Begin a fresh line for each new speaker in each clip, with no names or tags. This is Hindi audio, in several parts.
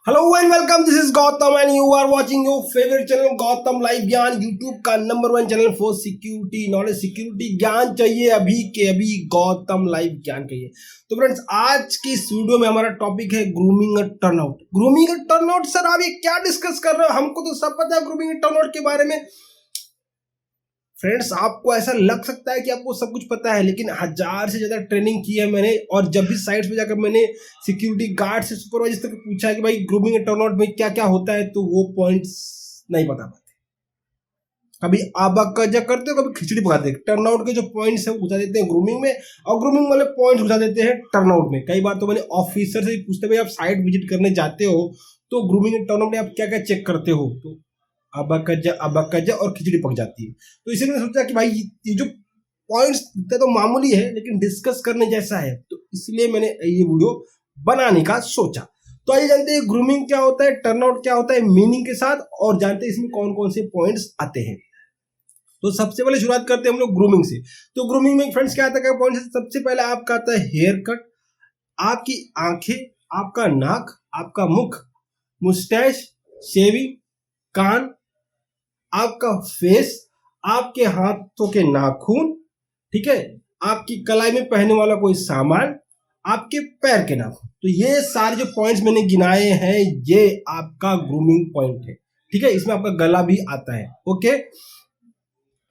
Hello and welcome, this is Gautam and you are watching your favourite channel Gautam live Gyan, YouTube का number 1 channel for security knowledge. Security ज्ञान चाहिए अभी के अभी, गौतम लाइव ज्ञान चाहिए। तो फ्रेंड्स, आज की इस वीडियो में हमारा टॉपिक है ग्रूमिंग और टर्नआउट। ग्रूमिंग और टर्नआउट, सर आप ये क्या डिस्कस कर रहे हो? हमको तो सब पता है ग्रूमिंग और टर्नआउट के बारे में। फ्रेंड्स, आपको ऐसा लग सकता है कि आपको सब कुछ पता है, लेकिन 1000 से ज्यादा ट्रेनिंग की है मैंने। और जब भी साइट्स पे जाकर मैंने सिक्योरिटी गार्ड से सुपरवाइजर तक पूछा है कि भाई ग्रूमिंग एंड टर्नआउट में क्या क्या होता है, तो वो पॉइंट्स नहीं बता पाते। कभी आबाकजा करते हो, कभी खिचड़ी पकाते हैं। टर्नआउट के जो पॉइंट्स है वो बता देते हैं ग्रूमिंग में, और ग्रूमिंग वाले पॉइंट्स बता देते हैं टर्नआउट में। कई बार तो मैंने ऑफिसर से भी पूछते, भाई आप साइट विजिट करने जाते हो तो ग्रूमिंग एंड टर्नआउट में आप क्या क्या चेक करते हो, तो अबाकजा और खिचड़ी पक जाती है। तो इसीलिए मैंने सोचा कि भाई ये जो पॉइंट्स तो मामूली है, लेकिन डिस्कस करने जैसा है, तो इसलिए मैंने ये वीडियो बनाने का सोचा। तो आइए जानते हैं ग्रूमिंग क्या होता है, टर्नआउट क्या होता है मीनिंग के साथ, और जानते हैं इसमें कौन कौन से पॉइंट्स आते हैं। तो सबसे पहले शुरुआत करते हैं हम लोग ग्रूमिंग से। तो ग्रूमिंग में फ्रेंड्स क्या आता है पॉइंट? सबसे पहले आपका आता है हेयर कट, आपकी आंखें, आपका नाक, आपका मुख, मुस्टैच, शेविंग, कान, आपका फेस, आपके हाथों के नाखून, ठीक है, आपकी कलाई में पहनने वाला कोई सामान, आपके पैर के नाखून। तो ये सारे जो पॉइंट्स मैंने गिनाए हैं, ये आपका ग्रूमिंग पॉइंट है। ठीक है, इसमें आपका गला भी आता है। ओके,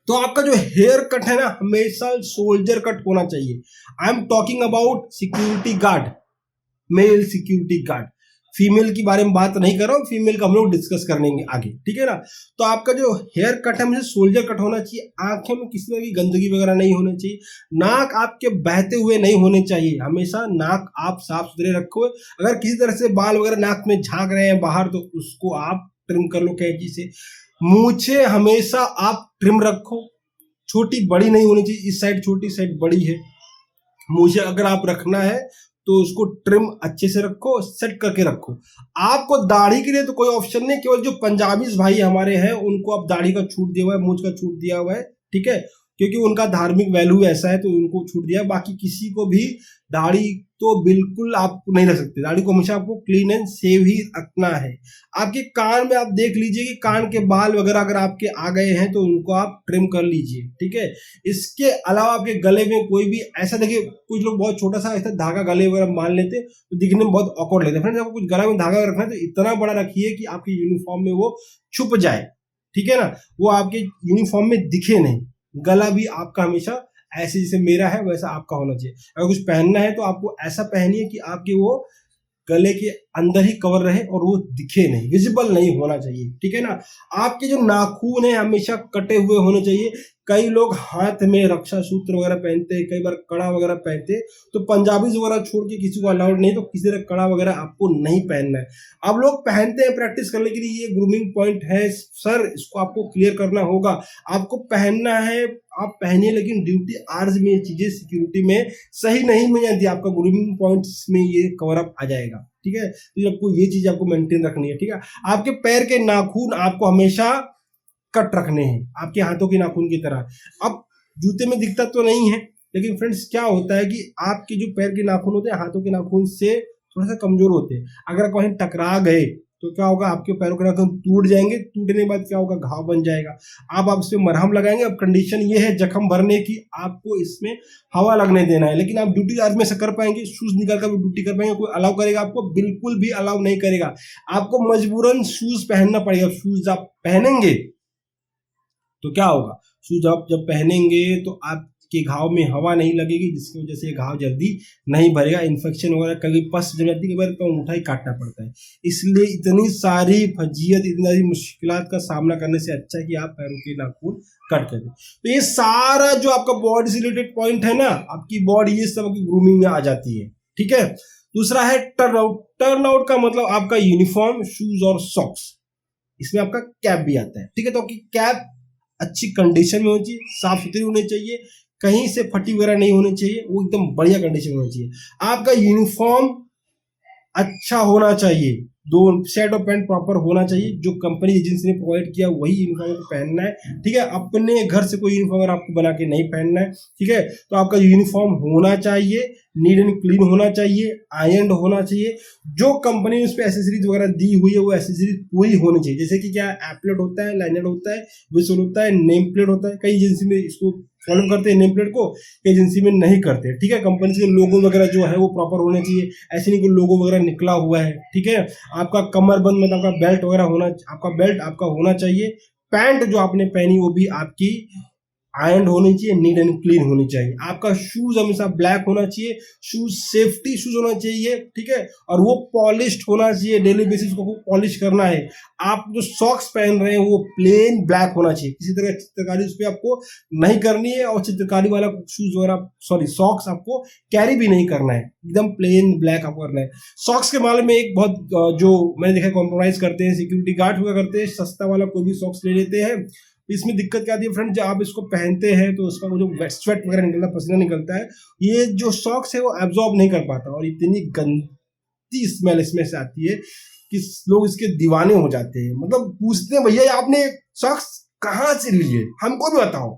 तो आपका जो हेयर कट है ना, हमेशा सोल्जर कट होना चाहिए। I am talking about security guard, male security guard. Female की बारे में बात नहीं कर रहा हूँ, फीमेल का हम लोग डिस्कस करेंगे आगे, ठीक है ना। तो आपका जो हेयर कट है मुझे सोल्जर कट होना चाहिए। आंखें में किसी तरह की गंदगी वगैरह नहीं होनी चाहिए। नाक आपके बहते हुए नहीं होने चाहिए, हमेशा नाक आप साफ सुथरे रखो। अगर किसी तरह से बाल वगैरह नाक में झांक रहे हैं बाहर, तो उसको आप ट्रिम कर लो कैंची से। मूछे हमेशा आप ट्रिम रखो, छोटी बड़ी नहीं होनी चाहिए। इस साइड छोटी, साइड बड़ी है। मूछे अगर आप रखना है तो उसको ट्रिम अच्छे से रखो, सेट करके रखो। आपको दाढ़ी के लिए तो कोई ऑप्शन नहीं, केवल जो पंजाबी भाई हमारे हैं उनको आप दाढ़ी का छूट दिया हुआ है, मूछ का छूट दिया हुआ है, ठीक है, क्योंकि उनका धार्मिक वैल्यू ऐसा है तो उनको छूट दिया है। बाकी किसी को भी दाढ़ी तो बिल्कुल आप नहीं रख सकते। दाढ़ी को हमेशा आपको क्लीन एंड सेव ही रखना है। आपके कान में आप देख लीजिए कि कान के बाल वगैरह अगर आपके आ गए हैं तो उनको आप ट्रिम कर लीजिए, ठीक है। इसके अलावा आपके गले में कोई भी ऐसा, देखिए कुछ लोग बहुत छोटा सा ऐसा धागा गले वगैरह मान लेते तो दिखने में बहुत ऑकवर्ड लगता है। फ्रेंड्स, आपको कुछ गला में धागा रखना है तो इतना बड़ा रखिए कि आपके यूनिफॉर्म में वो छुप जाए, ठीक है ना, वो आपके यूनिफॉर्म में दिखे नहीं। गला भी आपका हमेशा ऐसे जैसे मेरा है वैसा आपका होना चाहिए। अगर कुछ पहनना है तो आपको ऐसा पहनिए कि आपके वो गले के अंदर ही कवर रहे और वो दिखे नहीं, विजिबल नहीं होना चाहिए, ठीक है ना। आपके जो नाखून है हमेशा कटे हुए होने चाहिए। कई लोग हाथ में रक्षा सूत्र वगैरह पहनते हैं, कई बार कड़ा वगैरह पहनते हैं, तो पंजाबी वगैरह छोड़ के किसी को अलाउड नहीं, तो किसी तरह कड़ा वगैरह आपको नहीं पहनना है। अब लोग पहनते हैं प्रैक्टिस करने के लिए, ये ग्रूमिंग पॉइंट है सर, इसको आपको क्लियर करना होगा। आपको पहनना है, आप पहनिए, लेकिन ड्यूटी आवर्स में ये चीजें सिक्योरिटी में सही नहीं मिल जाती, आपका ग्रूमिंग पॉइंट्स में ये कवर अप आ जाएगा, ठीक है। तो आपको ये चीज आपको मेंटेन रखनी है, ठीक है। आपके पैर के नाखून आपको हमेशा कट रखने हैं, आपके हाथों के नाखून की तरह। अब जूते में दिखता तो नहीं है, लेकिन फ्रेंड्स क्या होता है कि आपके जो पैर के नाखून होते हैं हाथों के नाखून से थोड़ा सा कमजोर होते हैं। अगर कहीं टकरा गए तो क्या होगा, आपके पैरों के नाखून टूट जाएंगे। टूटने के बाद क्या होगा, घाव बन जाएगा। आप इस पे मरहम लगाएंगे। अब कंडीशन ये है जख्म भरने की, आपको इसमें हवा लगने देना है। लेकिन आप ड्यूटी आज में से कर पाएंगे, शूज निकाल कर भी ड्यूटी कर पाएंगे? कोई अलाउ करेगा आपको? बिल्कुल भी अलाउ नहीं करेगा। आपको मजबूरन शूज पहनना पड़ेगा। शूज आप पहनेंगे तो क्या होगा, शूज आप जब पहनेंगे तो आपके घाव में हवा नहीं लगेगी, जिसकी वजह से घाव जल्दी नहीं भरेगा। इन्फेक्शन वगैरह कभी पस जम जाती है, कई बार तो अंगूठा ही काटना पड़ता है। इसलिए इतनी सारी फजीयत, इतनी सारी मुश्किलात का सामना करने से अच्छा है कि आप पैरों के नाखून कट कर दें। तो ये सारा जो आपका बॉडी से रिलेटेड पॉइंट है ना, आपकी बॉडी ये सब की ग्रूमिंग में आ जाती है, ठीक है। दूसरा है टर्न आउट। टर्न आउट का मतलब आपका यूनिफॉर्म, शूज और सॉक्स। इसमें आपका कैप भी आता है, ठीक है। तो आपकी कैप अच्छी कंडीशन में होनी चाहिए, साफ सुथरी होनी चाहिए, कहीं से फटी वगैरह नहीं होनी चाहिए, वो एकदम बढ़िया कंडीशन में होनी चाहिए। आपका यूनिफॉर्म अच्छा होना चाहिए, दो सेट ऑफ पैंट प्रॉपर होना चाहिए, जो कंपनी एजेंसी ने प्रोवाइड किया वही यूनिफॉर्म को पहनना है, ठीक है। अपने घर से कोई यूनिफॉर्म अगर आपको बना के नहीं पहनना है, ठीक है, तो आपका यूनिफॉर्म होना चाहिए, नीट एंड क्लीन होना चाहिए, आयरन होना चाहिए। जो कंपनी ने उस पर एसेसरीज वगैरह दी हुई है वो एसेसरीज पूरी होनी चाहिए, जैसे कि क्या एप्लेट होता है, लाइनर होता है, विसल होता है, नेम प्लेट होता है। कई एजेंसी में इसको फॉलो करते हैं नेम प्लेट को, एजेंसी में नहीं करते, ठीक है। कंपनी के लोगो वगैरह जो है वो प्रॉपर होने चाहिए, ऐसे नहीं कोई लोगो वगैरह निकला हुआ है, ठीक है। आपका कमरबंद में आपका बेल्ट वगैरह होना, आपका बेल्ट आपका होना चाहिए। पैंट जो आपने पहनी वो भी आपकी आयरन होनी चाहिए, नीट एंड क्लीन होनी चाहिए। आपका शूज हमेशा ब्लैक होना चाहिए, शूज सेफ्टी शूज होना चाहिए, ठीक है, और वो पॉलिश्ड होना चाहिए, डेली बेसिस को पॉलिश करना है। आप जो सॉक्स पहन रहे हैं वो प्लेन ब्लैक होना चाहिए, किसी तरह चित्रकारी उस पर आपको नहीं करनी है, और चित्रकारी वाला शूज वगैरह सॉरी सॉक्स आपको कैरी भी नहीं करना है, एकदम प्लेन ब्लैक आपको करना है। सॉक्स के मामले में एक बहुत जो मैंने देखा कॉम्प्रोमाइज करते हैं सिक्योरिटी गार्ड हुआ करते हैं, सस्ता वाला कोई भी सॉक्स ले लेते हैं। इसमें दिक्कत क्या आती है फ्रेंड, जब आप इसको पहनते हैं तो उसका वो जो स्वेट वगैरह निकलता है, पसीना निकलता है, ये जो सॉक्स है वो एब्जॉर्ब नहीं कर पाता, और इतनी गंदी स्मेल इसमें से आती है कि लोग इसके दीवाने हो जाते हैं। मतलब पूछते हैं भैया आपने सॉक्स कहाँ से लिए, हमको भी बताओ,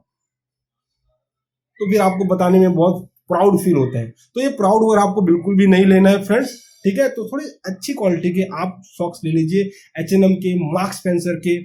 तो फिर आपको बताने में बहुत प्राउड फील होता है। तो ये प्राउड वगैरह आपको बिल्कुल भी नहीं लेना है फ्रेंड्स, ठीक है। तो थोड़ी अच्छी क्वालिटी के आप सॉक्स ले लीजिए, H&M के, मार्क्स स्पेंसर के,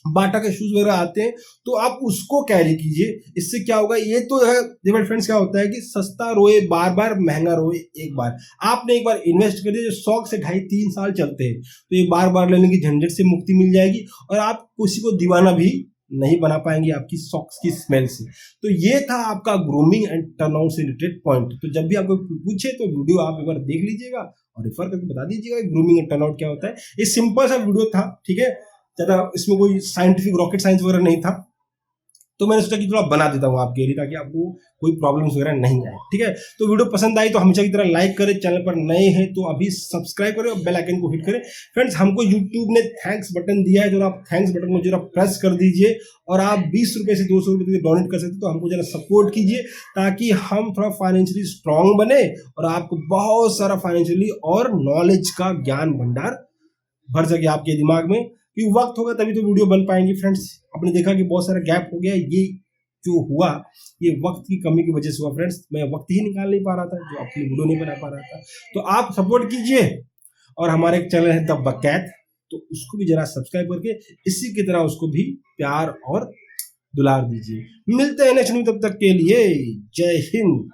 बाटा के शूज वगैरह आते हैं, तो आप उसको कैरी कीजिए। इससे क्या होगा, ये तो है देखो फ्रेंड्स, क्या होता है कि सस्ता रोए बार बार, महंगा रोए एक बार। आपने एक बार इन्वेस्ट कर दिया, जो 100 से 2.5-3 साल चलते हैं, तो ये बार बार लेने की झंझट से मुक्ति मिल जाएगी, और आप किसी को दीवाना भी नहीं बना पाएंगे आपकी सॉक्स की स्मेल से। तो ये था आपका ग्रूमिंग एंड टर्नआउट से रिलेटेड पॉइंट। तो जब भी आपको पूछे तो वीडियो आप एक बार देख लीजिएगा और रेफर करके बता दीजिएगा ग्रूमिंग एंड टर्नआउट क्या होता है। ये सिंपल सा वीडियो था, ठीक है, ज़्यादा इसमें कोई साइंटिफिक रॉकेट साइंस वगैरह नहीं था, तो मैंने सोचा कि थोड़ा बना देता हूँ आपके लिए, ताकि आपको कोई प्रॉब्लम्स वगैरह नहीं आए, ठीक है। तो वीडियो पसंद आई तो हमेशा की तरह लाइक करें, चैनल पर नए हैं तो अभी सब्सक्राइब करें और बेल आइकन को हिट करें। फ्रेंड्स, हमको यूट्यूब ने थैंक्स बटन दिया है, जो आप थैंक्स बटन को जरा प्रेस कर दीजिए, और आप 20 रुपये से 200 रुपये तक डोनेट कर सकते, तो हमको जरा सपोर्ट कीजिए, ताकि हम थोड़ा फाइनेंशियली स्ट्रांग बने और आपको बहुत सारा फाइनेंशियली और नॉलेज का ज्ञान भंडार भर सके आपके दिमाग में। कि वक्त होगा तभी तो वीडियो बन पाएंगी फ्रेंड्स। आपने देखा कि बहुत सारा गैप हो गया, ये जो हुआ ये वक्त की कमी की वजह से हुआ फ्रेंड्स। मैं वक्त ही निकाल नहीं पा रहा था, जो आपके लिए वीडियो नहीं बना पा रहा था। तो आप सपोर्ट कीजिए, और हमारे एक चैनल है द बकैत, तो उसको भी जरा सब्सक्राइब करके इसी की तरह उसको भी प्यार और दुलार दीजिए। मिलते हैं नेक्स्ट वीडियो, तब तक के लिए जय हिंद।